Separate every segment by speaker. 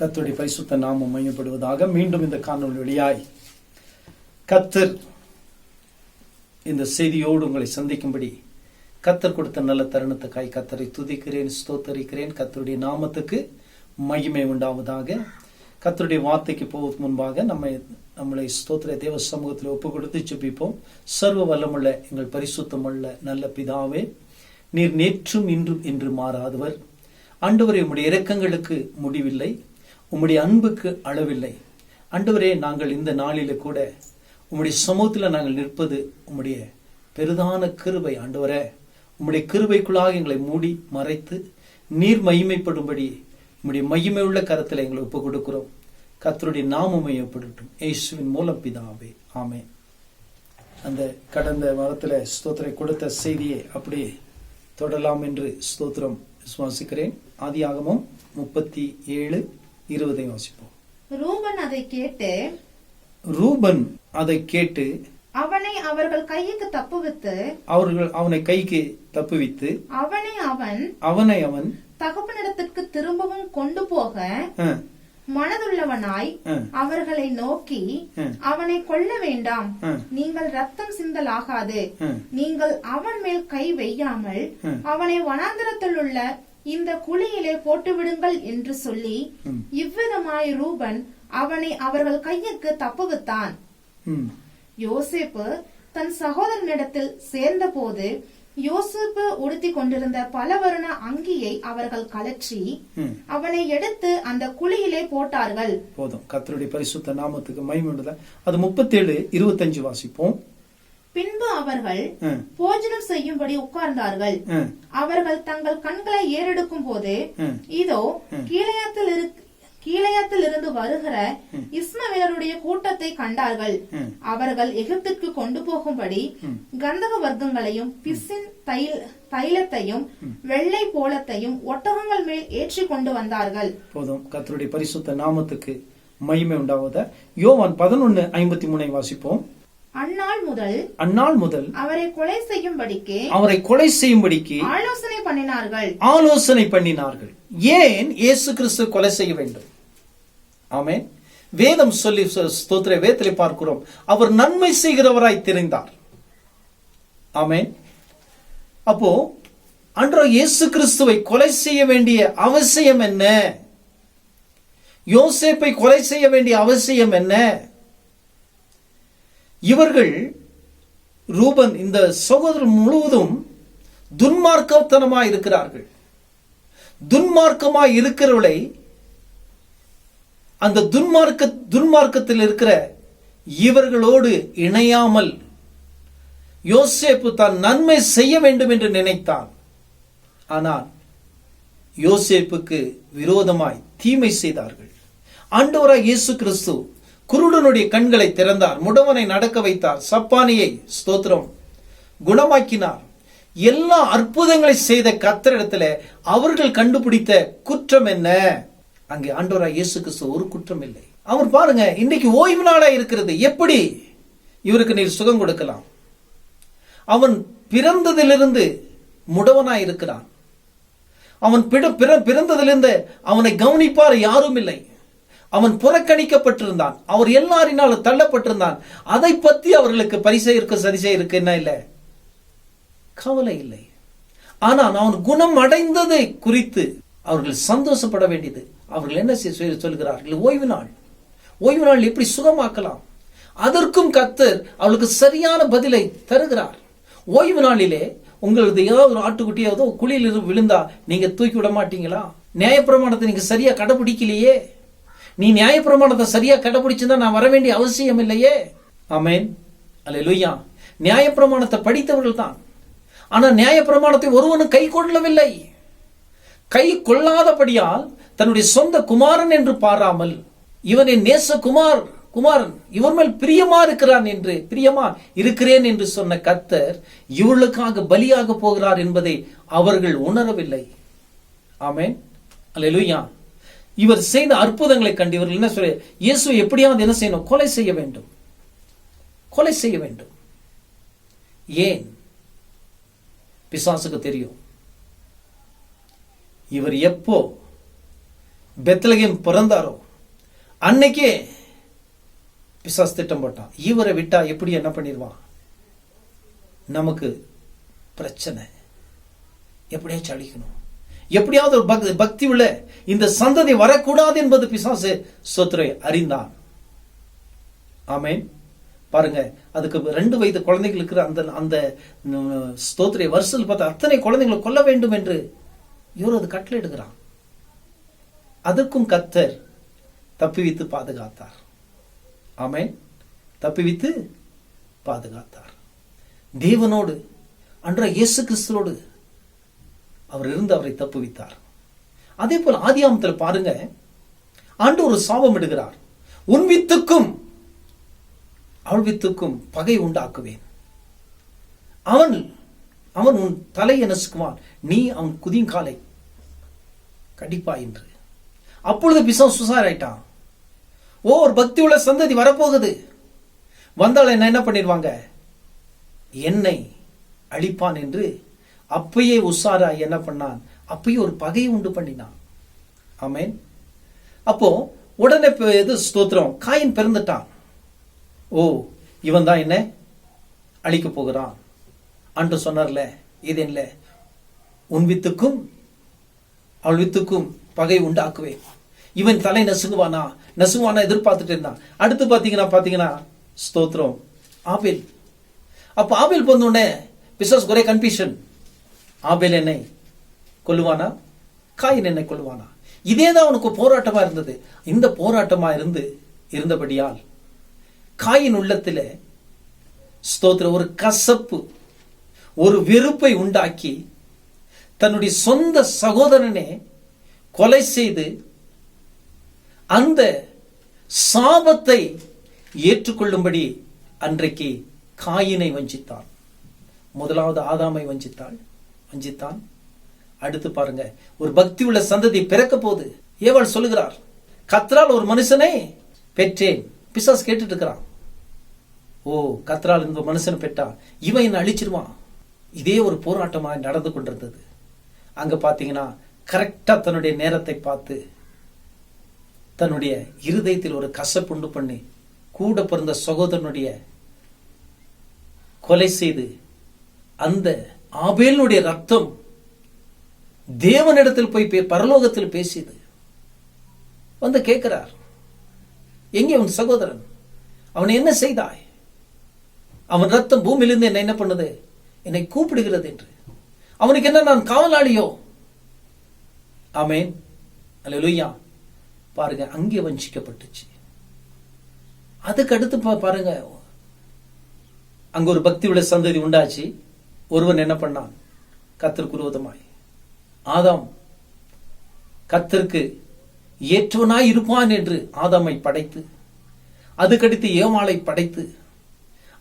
Speaker 1: கர்த்தருடைய பரிசுத்த நாமம் மையப்படுவதாக. மீண்டும் இந்த காணொளி வழியாய் கர்த்தர் இந்த செய்தியோடு உங்களை சந்திக்கும்படி கர்த்தர் கொடுத்த நல்ல தருணத்துக்காய் கர்த்தரை துதிக்கிறேன், ஸ்தோத்தரிக்கிறேன். கர்த்தருடைய நாமத்துக்கு மகிமை உண்டாவதாக. கர்த்தருடைய வார்த்தைக்கு போவதற்கு முன்பாக நம்மளை ஸ்தோத்திர தேவ சமூகத்தில் ஒப்பு கொடுத்து ஜெபிப்போம். சர்வ வல்லமுள்ள எங்கள் பரிசுத்தமுள்ள நல்ல பிதாவே, நீர் நேற்றும் இன்றும் என்று மாறாதவர். ஆண்டவரே, உம்முடைய இரக்கங்களுக்கு முடிவில்லை, உம்முடைய அன்புக்கு அளவில்லை. ஆண்டவரே, நாங்கள் இந்த நாளில கூட உம்முடைய சமூகத்தில் நாங்கள் நிற்பது உம்முடைய பெரிதான கிருபை. ஆண்டவரே, உம்முடைய கிருபைக்குள்ளாக எங்களை மூடி மறைத்து நீர் மகிமைப்படும்படி உம்முடைய மகிமை உள்ள கரத்தில் எங்களை ஒப்புக் கொடுக்கிறோம். கர்த்தருடைய நாமம் மையப்படட்டும், இயேசுவின் மூலம் பிதாவே, ஆமென். அந்த கடந்த வாரத்தில் ஸ்தோத்திரை கொடுத்த செய்தியை அப்படியே தொடரலாம் என்று ஸ்தோத்திரம் விசுவாசிக்கிறேன். ஆதியாகமம் 37:20 வாசிப்போம். ரூபன் அதை கேட்டு
Speaker 2: அவர்கள் கைக்கு தப்புவித்து
Speaker 1: அவனை கைக்கு தப்புவித்து அவனை அவன்
Speaker 2: தகப்பனிடத்திற்கு திரும்பவும் கொண்டு போக மனதுள்ளவனாய் அவர்களை நோக்கி, அவனை கொல்ல வேண்டாம், நீங்கள் ரத்தம் சிந்தலாகாது, நீங்கள் அவன் மேல் கை வையாமல் அவனை வனாந்திரத்தில் உள்ள இந்த குழியிலே போட்டுவிடுங்கள் என்று சொல்லி, இவ்விதமாய் ரூபன் அவனை அவர்கள் கைக்கு தப்புவித்தான். யோசேப்பு தன் சகோதரனிடத்தில் சேர்ந்த போது யோசேப்பு உடுத்தி கொண்டிருந்த பலவர்ண அங்கியை அவர்கள் கலற்றி அவனை எடுத்து அந்த குழியிலே போட்டார்கள்.
Speaker 1: போதும். கர்த்தருடைய பரிசுத்த நாமத்துக்கு மகிமை. அது 37:25 வாசிப்போம்.
Speaker 2: பின்பு அவர்கள் போஜனம் செய்யும்படி உட்கார்ந்தார்கள். அவர்கள் தங்கள் கண்களை ஏறெடுக்கும் போது இதோ கீலேயாத்தில் இருந்து வருகிற இஸ்மவேலருடைய கூட்டத்தை கண்டார்கள். அவர்கள் எகிப்திற்கு கொண்டு போகும்படி கந்தக வர்க்கங்களையும் பிசின் தைலத்தையும் வெள்ளை போலத்தையும் ஒட்டகங்கள் மேல் ஏற்றி கொண்டு வந்தார்கள்.
Speaker 1: போதும். கர்த்தருடைய பரிசுத்த நாமத்துக்கு மகிமை உண்டாவத. யோவான் 11:53 வாசிப்போம்.
Speaker 2: அந்நாள் முதல் அவரை கொலை செய்யும்படிக்கு
Speaker 1: ஆலோசனை பண்ணினார்கள். ஏன் இயேசு கிறிஸ்து கொலை செய்ய வேண்டும்? ஆமென். வேதம் சொல்லி ஸ்தோத்திர வேதத்திலே பார்க்கிறோம், அவர் நன்மை செய்கிறவராய் தெரிந்தார். ஆமென். அப்போ அன்றோ இயேசு கிறிஸ்துவை கொலை செய்ய வேண்டிய அவசியம் என்ன? யோசேப்பை கொலை செய்ய வேண்டிய அவசியம் என்ன? இவர்கள் ரூபன் இந்த சகோதரர் முழுவதும் துன்மார்க்கத்தனமாய் இருக்கிறார்கள். துன்மார்க்கமாய் இருக்கிறவளை அந்த துன்மார்க்கத்தில் இருக்கிற இவர்களோடு இணையாமல் யோசேப்பு தான் நன்மை செய்ய வேண்டும் என்று நினைத்தான். ஆனால் யோசேப்புக்கு விரோதமாய் தீமை செய்தார்கள். ஆண்டவராய் இயேசு கிறிஸ்து குருடனுடைய கண்களை திறந்தார், முடவனை நடக்க வைத்தார், சப்பானியை ஸ்தோத்திரம் குணமாக்கினார். எல்லா அற்புதங்களை செய்த கர்த்தரிடத்துல அவர்கள் கண்டுபிடித்த குற்றம் என்ன? அங்கே ஆண்டவராய் இயேசு கிறிஸ்து ஒரு குற்றம் இல்லை. அவர் பாருங்க, இன்னைக்கு ஓய்வு நாளா இருக்கிறது. எப்படி இவருக்கு நீர் சுகம் கொடுக்கலாம்? அவன் பிறந்ததிலிருந்து முடவனாய் இருக்கிறான். அவன் பிறந்ததிலிருந்து அவனை கவனிப்பார் யாரும் இல்லை. அவன் புறக்கணிக்கப்பட்டிருந்தான். அவர் எல்லாரினாலும் தள்ளப்பட்டிருந்தான். அதை பத்தி அவர்களுக்கு பரிசை இருக்கு, சரிசை இருக்கு என்ன இல்லை, கவலை இல்லை. ஆனால் அவன் குணம் அடைந்ததை குறித்து அவர்கள் சந்தோஷப்பட வேண்டியது. அவர்கள் என்ன சொல்கிறார்கள்? ஓய்வு நாள் எப்படி சுகமாக்கலாம்? அதற்கும் கர்த்தர் அவளுக்கு சரியான பதிலை தருகிறார். ஓய்வு நாளிலே உங்களது ஏதாவது ஒரு ஆட்டுக்குட்டியாவதோ குழியில் விழுந்தா நீங்க தூக்கி விட மாட்டீங்களா? நியாயப்பிரமாணத்தை நீங்க சரியா கடைபிடிக்கலையே. நீ நியாயப்பிரமாணத்தை சரியா கடைபிடிச்சிருந்தா நான் வர வேண்டிய அவசியம் இல்லையே. ஆமென், அல்லேலூயா. நியாயப்பிரமாணத்தை படித்தவர்கள் தான். ஆனா நியாயப்பிரமாணத்தை ஒருவனும் கை கொள்ளவில்லை. கை கொள்ளாதபடியால் தன்னுடைய சொந்த குமாரன் என்று பாராமல் இவன் என் நேச குமாரன், இவன் மேல் பிரியமா இருக்கிறேன் என்று சொன்ன கர்த்தர் இவர்களுக்காக பலியாக போகிறார் என்பதை அவர்கள் உணரவில்லை. ஆமென், அல்லேலூயா. இவர் செய்த அற்புதங்களை கண்டு இவர்கள் என்ன சொல்ல, இயேசு எப்படியாவது என்ன செய்யணும்? கொலை செய்ய வேண்டும். ஏன்? பிசாசுக்கு தெரியும் இவர் எப்போ பெத்லகேம் பிறந்தாரோ அன்னைக்கே பிசாசு திட்டம் போட்டான். இவரை விட்டா எப்படி என்ன பண்ணிடுவான், நமக்கு பிரச்சனை, எப்படியாச்சும் அழிக்கணும், எப்படியாவது ஒரு பக்தி உள்ள இந்த சந்ததி வரக்கூடாது என்பது பிசாசு ஸ்தோத்திர அறிந்தான். ஆமென். பாருங்க, அதுக்கு 2 வயது குழந்தைகள் இருக்கிற அந்த அந்த ஸ்தோத்திர வருஷத்தில் பார்த்த அத்தனை குழந்தைகளை கொல்ல வேண்டும் என்று இவர் அது கட்டளை எடுக்கிறான். அதற்கும் கர்த்தர் தப்பிவித்து பாதுகாத்தார். ஆமென். தப்பிவித்து பாதுகாத்தார். தேவனோடு அன்ற இயேசு கிறிஸ்துவோடு அவர் இருந்து அவரை தப்புவித்தார். அதே போல ஆதியாகமத்தில் பாருங்க, ஆண்டவர் ஒரு சாபம் இடுகிறார். உன் வித்துக்கும் அவள் வித்துக்கும் பகை உண்டாக்குவேன். அவன் உன் தலையை நசுக்குவான், நீ அவன் குதிங்காலை கடிப்பா என்று. அப்பொழுது பிசாசு சுசாராயிட்டான். ஒரு பக்தி உள்ள சந்ததி வரப்போகுது, வந்தால் என்ன பண்ணிடுவாங்க, என்னை அழிப்பான் என்று அப்பயே உசாரா என்ன பண்ணான், அப்பயே ஒரு பகையை உண்டு பண்ணினான். ஆமென். அப்போ உடனே எது ஸ்தோத்திரம், காயின் பிறந்துட்டான். ஓ, இவன் தான் என்ன அழிக்க போகிறான் அன்று சொன்னார்ல, இது இல்ல, உன் வித்துக்கும் அவள் வித்துக்கும் பகை உண்டாக்குவேன். இவன் தலை நசுங்குவானா எதிர்பார்த்துட்டு இருந்தான். அடுத்து பாத்தீங்கன்னா ஸ்தோத்திரம் ஆபேல். அப்ப ஆபேல் போனோடனே பிசாசு ஒரே கன்ஃபியூஷன். ஆபேல் என்னை கொல்லுவானா, காயின் என்னை கொல்லுவானா? இதேதான் அவனுக்கு போராட்டமா இருந்தது. இந்த போராட்டமா இருந்தபடியால் காயின் உள்ளத்தில் ஸ்தோத்திர ஒரு கசப்பு, ஒரு வெறுப்பை உண்டாக்கி தன்னுடைய சொந்த சகோதரனே கொலை செய்து அந்த சாபத்தை ஏற்றுக்கொள்ளும்படி அன்றைக்கு காயினை வஞ்சித்தான். முதலாவது ஆதாமை வஞ்சித்தான். அடுத்து பாருங்க, ஒரு பக்தி உள்ள சந்ததி பிறக்க போது ஏவாள் சொல்லுகிறார், கர்த்தரால் ஒரு மனுஷனை பெற்றேன். பிசாசு கேட்டுட்டு இருக்கிறான். ஓ, கர்த்தரால் இந்த மனுஷனை பெற்றா இவன் என்ன அழிச்சிருவான். இதே ஒரு போராட்டமா நடந்து கொண்டிருந்தது. அங்க பாத்தீங்கன்னா கரெக்டா தன்னுடைய நேரத்தை பார்த்து தன்னுடைய இருதயத்தில் ஒரு கசப்புண்டு பண்ணி கூட பிறந்த சகோதரனுடைய கொலை செய்து அந்த ஆபேலுடைய ரத்தம் தேவனிடத்தில் போய் பரலோகத்தில் பேசியது. வந்து கேட்கிறார், எங்கே உன் சகோதரன், அவன் என்ன செய்தாய்? அவன் ரத்தம் பூமியிலிருந்து என்ன பண்ணுது, என்னை கூப்பிடுகிறது என்று. அவனுக்கு என்ன, நான் காவலாளியோ? ஆமென். அல்லேலூயா. பாருங்க, அங்கே வஞ்சிக்கப்பட்டுச்சு. அதுக்கு அடுத்து பாருங்க, அங்க ஒரு பக்தி உள்ள சந்ததி உண்டாச்சு. ஒருவன் என்ன பண்ணான், கர்த்தருக்கு விரோதமாய். ஆதாம் கர்த்தருக்கு ஏற்றவனாய் இருப்பான் என்று ஆதாமை படைத்து, அதுக்கடுத்து ஏவாளை படைத்து,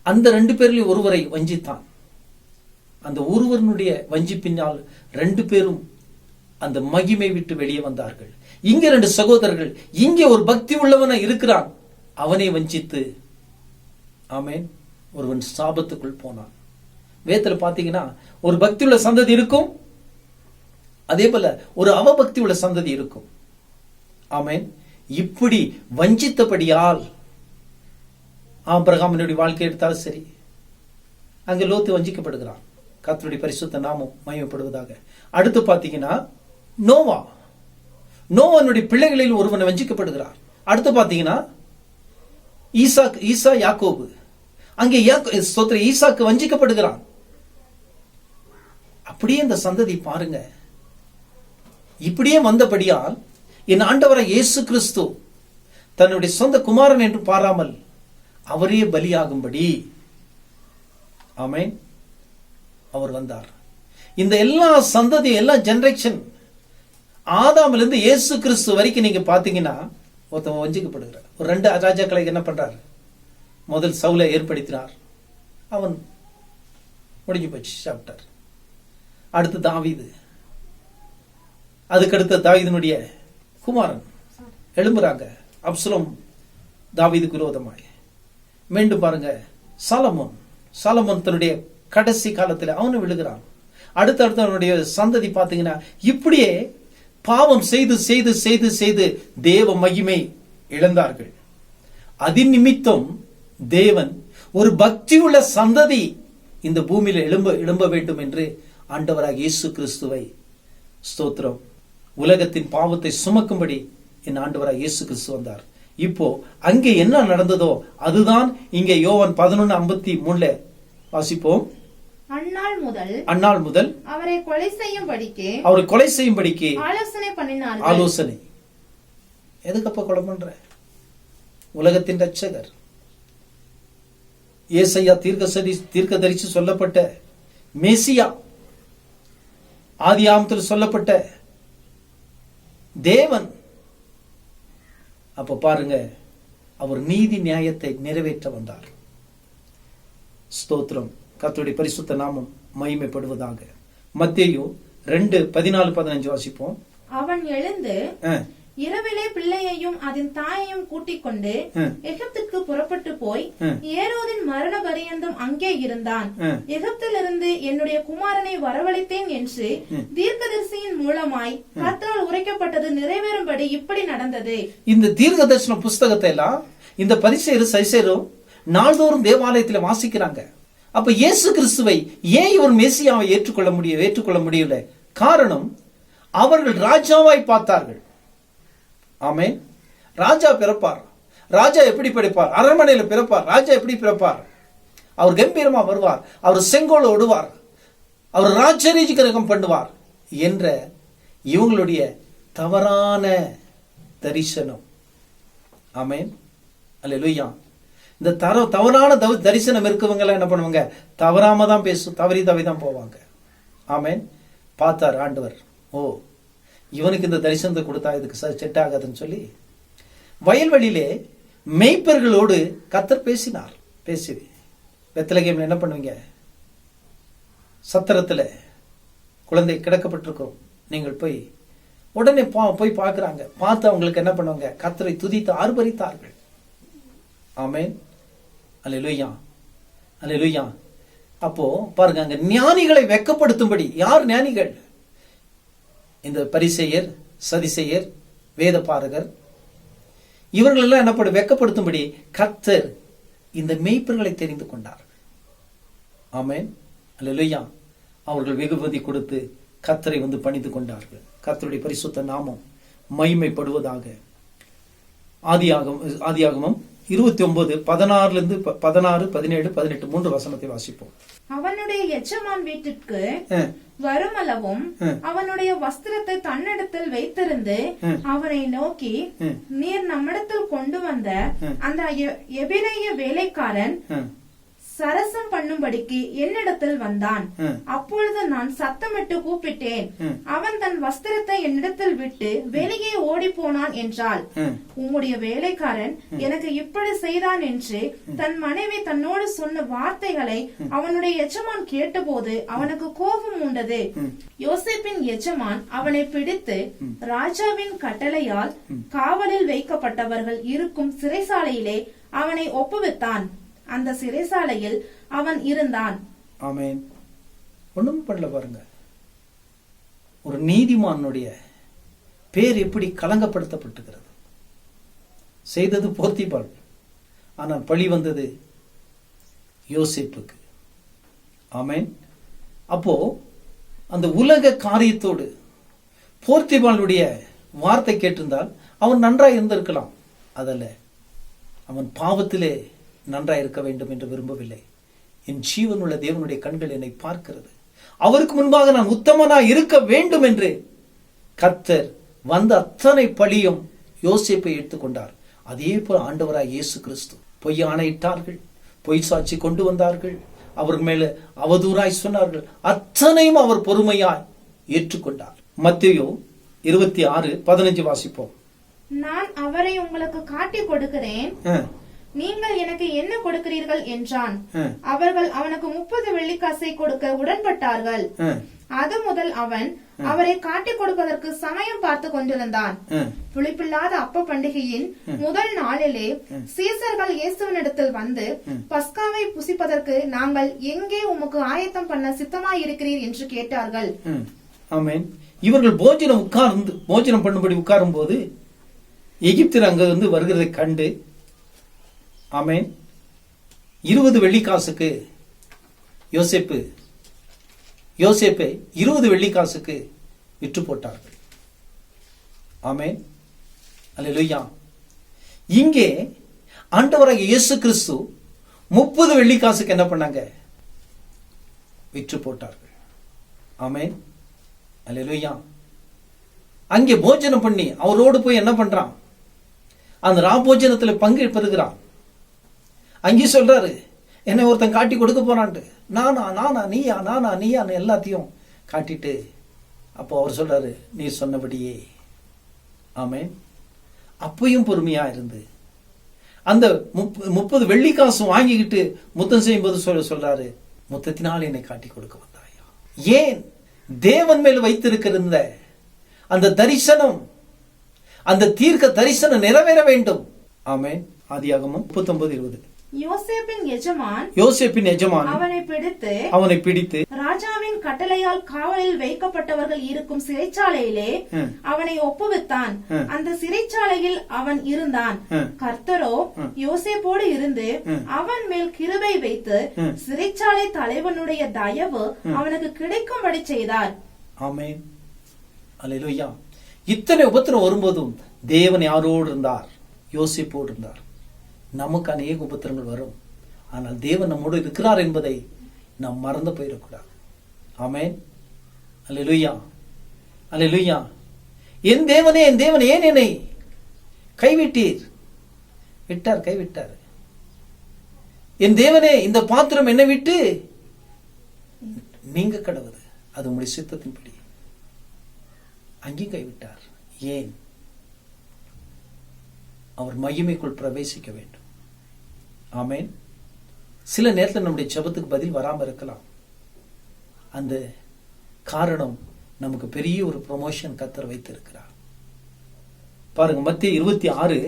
Speaker 1: அந்த 2 பேரில் ஒருவரை வஞ்சித்தான். அந்த ஒருவனுடைய வஞ்சிப்பினால் 2 பேரும் அந்த மகிமை விட்டு வெளியே வந்தார்கள். இங்க 2 சகோதரர்கள், இங்கே ஒரு பக்தி உள்ளவன இருக்கிறான், அவனை வஞ்சித்து ஆமென் ஒருவன் சாபத்துக்குள் போனான். வேதத்துல பாத்தீங்கன்னா ஒரு பக்தி உள்ள சந்ததி இருக்கும், அதே போல ஒரு அவபக்தி உள்ள சந்ததி இருக்கும். ஆமென். இப்படி வஞ்சித்தபடியால் ஆபிரகாமினுடைய வாழ்க்கை எடுத்தாலும் சரி, அங்க லோத்து வஞ்சிக்கப்படுகிறான். கர்த்தருடைய பரிசுத்த நாமம் மகிமைப்படுவதாக. அடுத்து பாத்தீங்கன்னா நோவானுடைய பிள்ளைகளில் ஒருவன் வஞ்சிக்கப்படுகிறார். அடுத்து பாத்தீங்கன்னா ஈசா யாக்கோபு, அங்கே ஈசாக்கு வஞ்சிக்கப்படுகிறான். அப்படியே இந்த சந்ததி பாருங்க, இப்படியே வந்தபடியால் என் ஆண்டவரை இயேசு கிறிஸ்து தன்னுடைய சொந்த குமாரன் என்று பாராமல் அவரே பலியாகும்படி ஆமென் அவர் வந்தார். இந்த எல்லா சந்ததி, எல்லா ஜெனரேஷன், ஆதாமிலிருந்து இயேசு கிறிஸ்து வரைக்கும் நீங்க பாத்தீங்கன்னா ஒருத்தன் வஞ்சிக்கப்படுகிறார். ஒரு 2 ராஜாக்களை என்ன பண்றார், முதல் சவுலை ஏற்படுத்தினார், அவன் முடிஞ்சு போச்சு, சாப்பிட்டார். அடுத்து தாவீது, அதுக்கடுத்த தாவீதினுடைய குமாரன் எழும்புறாங்க, அப்சலோம் தாவீதுக்கு விரோதமாய். மீண்டும் பாருங்க சாலமோன் தன்னுடைய கடைசி காலத்தில் அவனு விழுகிறான். அடுத்தடுத்த அவனுடைய சந்ததி பார்த்தீங்கன்னா இப்படியே பாவம் செய்து செய்து செய்து செய்து தேவ மகிமை இழந்தார்கள். அதின் நிமித்தம் தேவன் ஒரு பக்தியுள்ள சந்ததி இந்த பூமியில எழும்ப வேண்டும் என்று ஆண்டவராக இயேசு கிறிஸ்துவை ஸ்தோத்திரம் உலகத்தின் பாவத்தை சுமக்கும்படி என் ஆண்டவராக இயேசு கிறிஸ்து வந்தார். இப்போ அங்கே என்ன நடந்ததோ அதுதான் இங்கே யோவான் 11:53 வாசிப்போம்.
Speaker 2: அந்நாள் முதல் அவரை கொலை செய்யும்படிக்கு
Speaker 1: ஆலோசனை. எதுக்கப்ப கொலை பண்ற? உலகத்தின் ரட்சகர் ஏசாயா தீர்க்கதரிசி சொல்லப்பட்ட மேசியா, ஆதியாகமத்தில் சொல்லப்பட்ட தேவன். அப்ப பாருங்க, அவர் நீதி நியாயத்தை நிறைவேற்ற வந்தார். ஸ்தோத்திரம், கர்த்தருடைய பரிசுத்த நாமம் மகிமைப்படுவதாக. மத்தேயு 2:14-15 வாசிப்போம்.
Speaker 2: அவன் எழுந்து இரவிலே பிள்ளையையும் அதன் தாயையும் கூட்டிக் கொண்டு எகிப்துக்கு புறப்பட்டு போய் ஏரோதின் மரண பரியந்தம் அங்கே இருந்தான். எகிப்திலிருந்து என்னுடைய குமாரனை வரவழைத்தேன் என்று தீர்க்கதரிசியின் மூலமாய் கர்த்தரால் உரைக்கப்பட்டது நிறைவேறும்படி இப்படி நடந்தது.
Speaker 1: இந்த தீர்க்க தரிசன புஸ்தகத்தை எல்லாம் இந்த பரிசேயரும் சைசேரும் நாள்தோறும் தேவாலயத்தில் வாசிக்கிறாங்க. அப்ப இயேசு கிறிஸ்துவை ஏன் இவர் மேசியாவை ஏற்றுக்கொள்ள முடியல? காரணம், அவர்கள் ராஜாவாய் பார்த்தார்கள். ஆமென். ராஜா பிறப்பார். ராஜா எப்படி பிறப்பார்? அரண்மனையில் பிறப்பார். ராஜா எப்படி பிறப்பார்? அவர் கம்பீரமா வருவார், அவர் செங்கோல் ஓடுவார், அவர் ராஜரீகம் பண்ணுவார் என்ற இவங்களுடைய தவறான தரிசனம். ஆமென். அல்லேலூயா. இந்த தவறான தரிசனம் இருக்கவங்க என்ன பண்ணுவாங்க? தவறாம தான் தவறி தான் போவாங்க. ஆமென். பார்த்தார் ஆண்டவர், ஓ இவனுக்கு இந்த தரிசனத்தை கொடுத்தா இதுக்கு செட் ஆகாதுன்னு சொல்லி வயல்வெளியிலே மெய்ப்பர்களோடு கர்த்தர் பேசினார். பேசி பெத்லகேம்ல என்ன பண்ணுவீங்க? சத்திரத்துல குழந்தை கிடக்கப்பட்டிருக்கிறோம், நீங்கள் போய் உடனே போய் பார்க்கிறாங்க. பார்த்து அவங்களுக்கு என்ன பண்ணுவாங்க? கர்த்தரை துதித்து ஆர்ப்பரித்தார்கள். ஆமென். அல்லேலூயா, அல்லேலூயா. அப்போ பாருங்க, அங்க ஞானிகளை வெட்கப்படுத்தும்படி. யார் ஞானிகள்? இந்த பரிசேயர், சதிசேயர், வேத பாரகர், இவர்கள் எல்லாம் என்ன பண்ண வெட்கப்படுத்தும்படி கர்த்தர் இந்த மெய்ப்பர்களை தெரிந்து கொண்டார். ஆமென். அல்லேலூயா. அவர்கள் வெகுமதி கொடுத்து கர்த்தரை பணிந்து கொண்டார்கள். கர்த்தருடைய பரிசுத்த நாமம் மகிமைப்படுவதாக. ஆதியாகமம் 29:16 16, 17, 18 3 வசனத்தை வாசிப்போம்.
Speaker 2: அவனுடைய எஜமான் வீட்டிற்கு வருமளவும் அவனுடைய வஸ்திரத்தை தன்னிடத்தில் வைத்திருந்து அவனை நோக்கி, நீர் நம்மிடத்தில் கொண்டு வந்த அந்த எபிரெய வேலைக்காரன் சரசம் பண்ணும்படிக்கு என்னிடத்தில் வந்தான். அப்பொழுது நான் சத்தமிட்டு கூப்பிட்டேன். அவன் தன் வஸ்திரத்தை என்னிடத்தில் விட்டு வெளியே ஓடி போனான் என்றாள். உம்முடைய வேலைக்காரன் எனக்கு இப்படி செய்தான் என்று தன் மனைவி தன்னோடு சொன்ன வார்த்தைகளை அவனுடைய எஜமான் கேட்டபோது அவனுக்கு கோபம் உண்டது. யோசேப்பின் எஜமான் அவனை பிடித்து ராஜாவின் கட்டளையால் காவலில் வைக்கப்பட்டவர்கள் இருக்கும் சிறைசாலையிலே அவனை ஒப்புவித்தான். அந்த சிறைசாலையில் அவன் இருந்தான்.
Speaker 1: ஆமென். ஒண்ணும் பண்ணல பாருங்க. ஒரு நீதிமானுடைய பேர் எப்படி கலங்கப்படுத்தப்பட்டிருக்கிறது. செய்தது போர்த்திபாள், ஆனால் பழி வந்தது யோசேப்புக்கு. ஆமென். அப்போ அந்த உலக காரியத்தோடு போர்த்திபாளுடைய வார்த்தை கேட்டிருந்தால் அவன் நன்றாய் இருந்திருக்கலாம். அதல்ல, அவன் பாவத்திலே நன்றாய் இருக்க வேண்டும் என்று விரும்பவில்லை. என் ஜீவனுள்ள தேவனுடைய கண்கள் என்னை பார்க்கிறது, அவருக்கு முன்பாக நான் உத்தமனா இருக்க வேண்டும் என்று கர்த்தர் வந்த அத்தனை பழியும் யோசேப்பை எடுத்துக்கொண்டார். அதே போல ஆண்டவராய் இயேசு கிறிஸ்து பொய் ஆணையிட்டார்கள், பொய் சாட்சி கொண்டு வந்தார்கள், அவர் மேல அவதூறாய் சொன்னார்கள். அத்தனையும் அவர் பொறுமையாய் ஏற்றுக்கொண்டார். மத்தேயு 26:15 வாசிப்போம்.
Speaker 2: நான் அவரை உங்களுக்கு காட்டி கொடுக்கிறேன், நீங்கள் எனக்கு என்ன கொடுக்கிறீர்கள் என்றான். அவர்கள் அவனுக்கு 30 வெள்ளிக்காசை கொடுக்க உடன்பட்டார்கள். அது முதல் அவன் அவரை காட்டிக் கொடுப்பதற்கு சமயம் பார்த்து கொண்டிருந்தான். புளிப்பில்லாத அப்ப பண்டிகையின் முதல் நாளிலே சீசர்கள் இயேசுவினிடத்தில் வந்து, பஸ்காவை புசிப்பதற்கு நாங்கள் எங்கே உமக்கு ஆயத்தம் பண்ண சித்தமாயிருக்கிறீர் என்று கேட்டார்கள்.
Speaker 1: ஆமென். இவர்கள் போஜனம் பண்ணும்படி உட்காரும் போது எகிப்தியர் அங்க வருகிறதை கண்டு, ஆமென், 20 வெள்ளிக்காசுக்கு யோசேப்பை 20 வெள்ளிக்காசுக்கு விற்று போட்டார்கள். ஆமென், அல்லேலூயா. இங்கே ஆண்டவராகிய இயேசு கிறிஸ்து 30 வெள்ளிக்காசுக்கு என்ன பண்ணாங்க? விற்று போட்டார்கள். ஆமென், அல்லேலூயா. அங்கே போஜனம் பண்ணி அவரோடு போய் என்ன பண்றான்? அந்த ராபோஜனத்துல பங்கு பெறுகிறான். அங்கே சொல்றாரு, என்னை ஒருத்தன் காட்டி கொடுக்க போறான்ட்டு. நானா நீயா எல்லாத்தையும் காட்டிட்டு, அப்போ அவர் சொல்றாரு, நீ சொன்னபடியே. ஆமென். அப்பையும் பொறுமையா இருந்து அந்த 30 வெள்ளிக்காசும் வாங்கிக்கிட்டு முத்தம் செய்யும் போது சொல்றாரு, முத்தத்தினால் என்னை காட்டி கொடுக்க வந்தாயா? ஏன்? தேவன் மேல் வைத்திருக்கிற அந்த தரிசனம், அந்த தீர்க்க தரிசனம் நிறைவேற வேண்டும். ஆமென். ஆதியாகமம் 39:20. யோசேப்பின் எஜமான் அவனை பிடித்து
Speaker 2: ராஜாவின் கட்டளையால் காவலில் வைக்கப்பட்டவர்கள் இருக்கும் சிறைச்சாலையிலே அவனை ஒப்புவித்தான். அந்த சிறைச்சாலையில் அவன் இருந்தான். கர்த்தரோ யோசேப்போடு இருந்து அவன் மேல் கிருபை வைத்து சிறைச்சாலை தலைவனுடைய தயவு அவனுக்கு கிடைக்கும்படி செய்தார்.
Speaker 1: ஆமென், அல்லேலூயா. இத்தனை உபத்திரம் வரும்போதும் தேவன் யாரோடு இருந்தார்? யோசேப்போடு இருந்தார். நமக்கு அநேக உபத்திரங்கள் வரும், ஆனால் தேவன் நம்மோடு இருக்கிறார் என்பதை நாம் மறந்து போயிடக்கூடாது. ஆமென், அல்லேலூயா, அல்லேலூயா. என் தேவனே ஏன் என்னை கைவிட்டீர்? கைவிட்டார். என் தேவனே, இந்த பாத்திரம் என்னை விட்டு நீங்க கடவுது, அது உங்களுடைய சித்தத்தின்படி. அங்கேயும் கைவிட்டார். ஏன்? அவர் மகிமைக்குள் பிரவேசிக்க வேண்டும். ஆமென். சில நேரத்தில் நம்முடைய ஜெபத்துக்கு பதில் வராம இருக்கலாம். அந்த காரணம் நமக்கு பெரிய ஒரு ப்ரமோஷன் கர்த்தர் வைத்திருக்கிறார். பாருங்க, மத்தேயு 26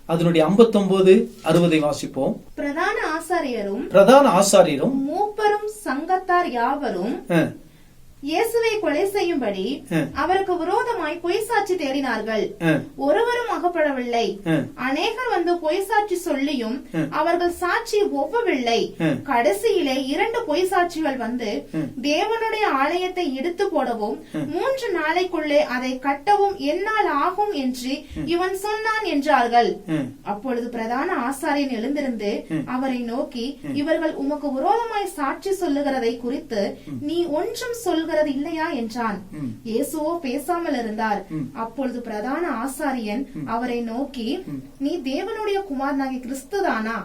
Speaker 1: அதனுடைய 59-60 வாசிப்போம். பிரதான ஆசாரியரும்
Speaker 2: மூப்பரும் சங்கத்தார் யாவரும் இயேசுவை கொலை செய்யும்படி அவருக்கு விரோதமாய் பொய் சாட்சி தேடினார்கள். ஒருவரும் அகப்படவில்லை. அநேகர் வந்து பொய் சாட்சி சொல்லியும் அவர்கள் சாட்சி ஒவ்வவில்லை. கடைசியிலே 2 பொய் சாட்சிகள் வந்து தேவனுடைய ஆலயத்தை இடித்து போடவும் 3 நாளைக்குள்ளே அதை கட்டவும் என்னால் ஆகும் என்று இவன் சொன்னான் என்றார்கள். அப்பொழுது பிரதான ஆசாரியன் எழுந்திருந்து அவரை நோக்கி, இவர்கள் உமக்கு விரோதமாய் சாட்சி சொல்லுகிறதை குறித்து நீ ஒன்றும் சொல்கிறது இல்லையா என்றான். இயேசுவோ பேசாமல் இருந்தார். அப்பொழுது பிரதான ஆசாரியன் அவரை நோக்கி, நீ தேவனுடைய குமாரனாகிய கிறிஸ்துதானா?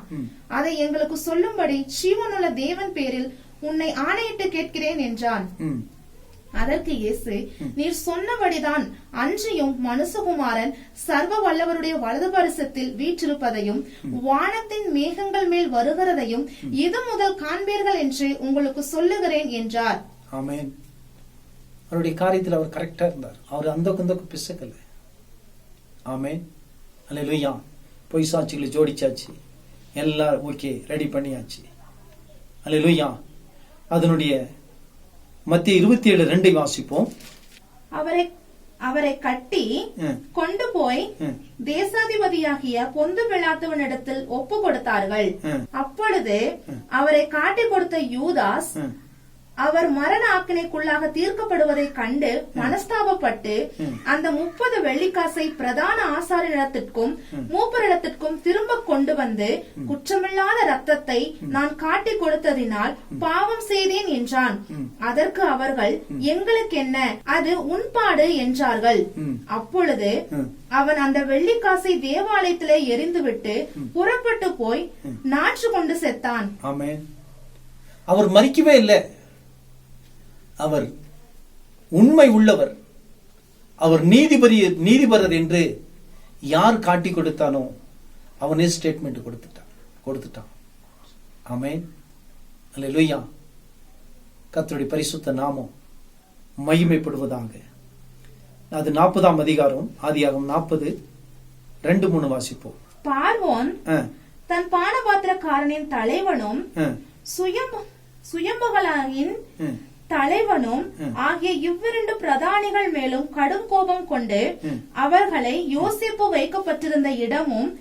Speaker 2: அதை எங்களுக்கு சொல்லும்படி ஜீவனுள்ள தேவன் பேரில் உன்னை ஆணையிட்டு கேட்கிறேன் என்றான். அதற்கு இயேசு, நீர் சொன்னபடிதான், அன்றியும் மனுஷகுமாரன் சர்வ வல்லவருடைய வலது பரிசத்தில் வீற்றிருப்பதையும் வானத்தின் மேகங்கள் மேல் வருகிறதையும் இது முதல் காண்பீர்கள் என்று உங்களுக்கு சொல்லுகிறேன் என்றார்.
Speaker 1: ஆமென். அவருடைய காரியத்தில் அவர் கரெக்டா இருந்தார். அவர் அந்த குந்தக்கு பிசக்கல. ஆமென், அல்லேலூயா. பொய் சாட்சிகளை ஜோடிச்சாச்சு, எல்லாம் ஓகே, ரெடி பண்ணியாச்சு. அல்லேலூயா. அதனுடைய மத்தேயு 27:2 வாசிப்போம்.
Speaker 2: அவரை கட்டி கொண்டு போய் தேசாதிபதியாகிய பொந்து பிலாத்துவினிடத்தில் ஒப்பு கொடுத்தார்கள். அப்பொழுது அவரை காட்டி கொடுத்த யூதாஸ் அவர் மரண ஆக்கினைக்குள்ளாக தீர்க்கப்படுவதை கண்டு மனஸ்தாபப்பட்டு அந்த 30 வெள்ளிக்காசை பிரதான ஆசாரியனிடத்திற்கும் மூப்பரிடத்திற்கும் திரும்ப கொண்டு வந்து, குற்றமில்லாத ரத்தத்தை நான் காட்டி கொடுத்ததினால் பாவம் செய்தேன் என்றான். அதற்கு அவர்கள், எங்களுக்கு என்ன, அது உன்பாடு என்றார்கள். அப்பொழுது அவன் அந்த வெள்ளிக்காசை தேவாலயத்திலே எறிந்துவிட்டு புறப்பட்டு போய் நாற்று கொண்டு செத்தான்.
Speaker 1: ஆமென். அவர் மரிக்கவே இல்லை. அவர் உண்மை உள்ளவர், அவர் நீதிபரர் என்று யார் காட்டி கொடுத்தானோ அவனே ஸ்டேட்மெண்ட் கொடுத்துட்டான். ஆமென், அல்லேலூயா. கர்த்தருடைய பரிசுத்த நாமம் மகிமைப்படுவதாக. அது 40ஆம் அதிகாரம், ஆதியாகமம் 40:2-3 வாசிப்போம்.
Speaker 2: பார்வோன் தன் பானபாத்திரக்காரனின் தலைவனும் சுயம்புகளாயின் தலைவனும் ஆகிய இவ்விரண்டு பிரதானிகள் மேலும் கடும் கோபம் கொண்டு அவர்களை யோசேப்பு வைக்கப்பட்டிருந்த இடமும்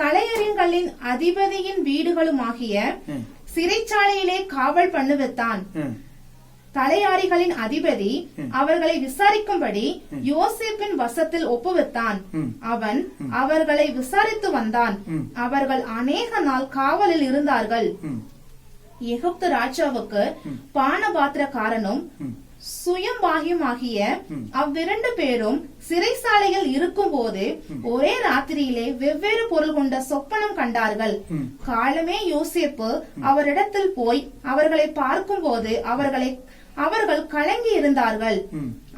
Speaker 2: தலையறிகளின் அதிபதியின் வீடுகளுமாகிய சிறைச்சாலையிலே காவல் பண்ணுவித்தான். தலையாரிகளின் அதிபதி அவர்களை விசாரிக்கும்படி யோசேப்பின் வசத்தில் ஒப்புவித்தான். அவன் அவர்களை விசாரித்து வந்தான். அவர்கள் அநேக நாள் காவலில் இருந்தார்கள். எகிப்து ராஜாவுக்கு பானபாத்திரக்காரனும் சுயம்பாகியுமாகிய அவ்விரண்டு பேரும் சிறைசாலையில் இருக்கும் போது ஒரே ராத்திரியிலே வெவ்வேறு பொருள் கொண்ட சொப்பனம் கண்டார்கள். காலமே யோசேப்பு அவரிடத்தில் போய் அவர்களை பார்க்கும் போது அவர்கள் கலங்கி இருந்தார்கள்.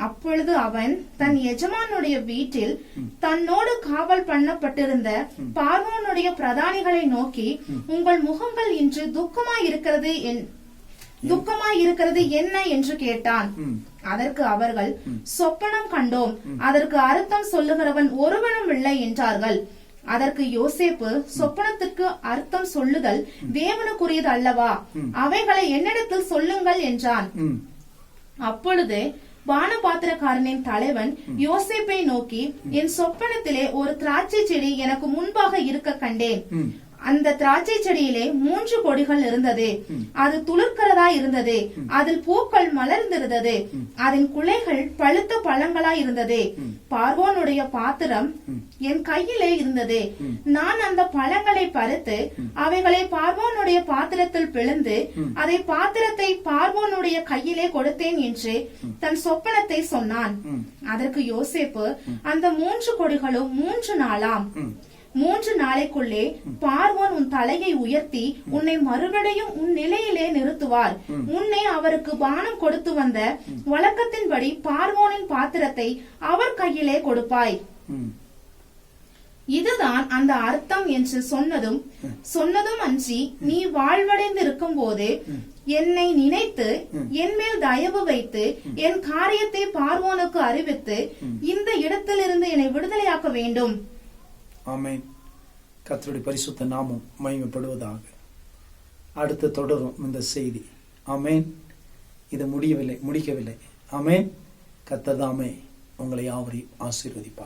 Speaker 2: அப்பொழுது அவன் தன் எஜமானுடைய வீட்டில் தன்னோடு காவல் பண்ணப்பட்டிருந்த பார்வோனுடைய பிரதானிகளை நோக்கி, உங்கள் முகங்கள் இன்று துக்கமாயிருக்கிறது என்ன என்று கேட்டான். அதற்கு அவர்கள், சொப்பனம் கண்டோம், அதற்கு அர்த்தம் சொல்லுகிறவன் ஒருவனும் இல்லை என்றார்கள். அதற்கு யோசேப்பு, சொப்பனத்திற்கு அர்த்தம் சொல்லுதல் தேவனுக்குரியது அல்லவா? அவைகளை என்னிடத்தில் சொல்லுங்கள் என்றான். அப்பொழுது பானபாத்திரக்காரனின் தலைவன் யோசேப்பை நோக்கி, என் சொப்பனத்திலே ஒரு திராட்சை செடி எனக்கு முன்பாக இருக்க கண்டேன். அந்த திராட்சை செடியிலே 3 கொடிகள் இருந்தது. அது துளிர்க்கிறதா இருந்தது. அதில் பூக்கள் மலர்ந்திருந்தது. அதன் குலைகள் பழுத்த பழங்களாய் இருந்தது. பார்வோனுடைய பாத்திரம் என் கையிலே இருந்தது. நான் அந்த பழங்களை பறித்து அவைகளை பார்வோனுடைய பாத்திரத்தில் பிளந்து அதை பாத்திரத்தை பார்வோனுடைய கையிலே கொடுத்தேன் என்று தன் சொப்பனத்தை சொன்னான். அதற்கு யோசேப்பு, அந்த 3 கொடிகளும் 3 நாளாம். 3 நாளைக்குள்ளே பார்வோன் உன் தலையை உயர்த்தி உன்னை மறுபடியும் உன் நிலையிலே நிறுத்துவார். உன்னை அவருக்கு பானம் கொடுத்து வந்த வழக்கத்தின்படி பார்வோனின் பாத்திரத்தை அவர் கையிலே கொடுப்பாய். இதுதான் அந்த அர்த்தம் என்று சொன்னதும் அன்றி, நீ வாழ்வடைந்து இருக்கும் போது என்னை நினைத்து என் மேல் தயவு வைத்து என் காரியத்தை பார்வோனுக்கு அறிவித்து இந்த இடத்திலிருந்து என்னை விடுதலையாக்க வேண்டும்.
Speaker 1: ஆமென். கர்த்தருடைய பரிசுத்த நாமம் மகிமைப்படுவதாக. அடுத்து தொடரும் இந்த செய்தி. ஆமென். இது முடிக்கவில்லை. ஆமென். கர்த்தர் தாமே உங்களை யாவரையும் ஆசீர்வதிப்பார்.